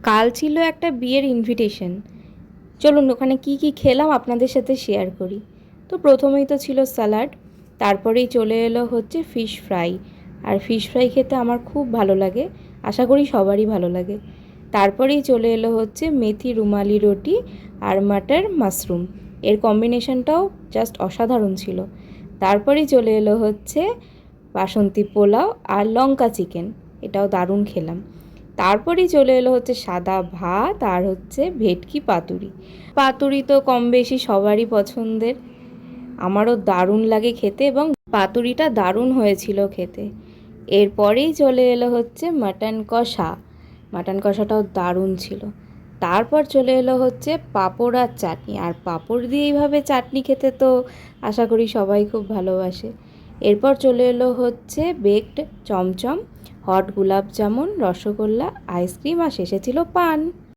কাল ছিল একটা বিয়ের ইনভিটেশন। চলুন ওখানে কি কি খেলাম আপনাদের সাথে শেয়ার করি। তো প্রথমেই তো ছিল স্যালাড, তারপরেই চলে এলো হচ্ছে ফিশ ফ্রাই। আর ফিশ ফ্রাই খেতে আমার খুব ভালো লাগে, আশা করি সবারই ভালো লাগে। তারপরেই চলে এলো হচ্ছে মেথি রুমালি রুটি আর মাটার মাশরুম। এর কম্বিনেশনটাও জাস্ট অসাধারণ ছিল। তারপরেই চলে এলো হচ্ছে বাসন্তী পোলাও আর লঙ্কা চিকেন, এটাও দারুণ খেলাম। তারপরেই চলে এলো হচ্ছে সাদা ভাত আর হচ্ছে ভেটকি পাতুরি। পাতুরি তো কম বেশি সবারই পছন্দের, আমারও দারুণ লাগে খেতে এবং পাতুরিটা দারুণ হয়েছিল খেতে। এরপরেই চলে এলো হচ্ছে মাটন কষা, মাটন কষাটাও দারুণ ছিল। তারপর চলে এলো হচ্ছে পাঁপড় আর চাটনি, আর পাঁপড় দিয়ে এইভাবে চাটনি খেতে তো আশা করি সবাই খুব ভালোবাসে। এরপর চলে এলো হচ্ছে বেকড চমচম, হট গোলাপ জামুন, রসগোল্লা, আইসক্রিম আর শেষে ছিল পান।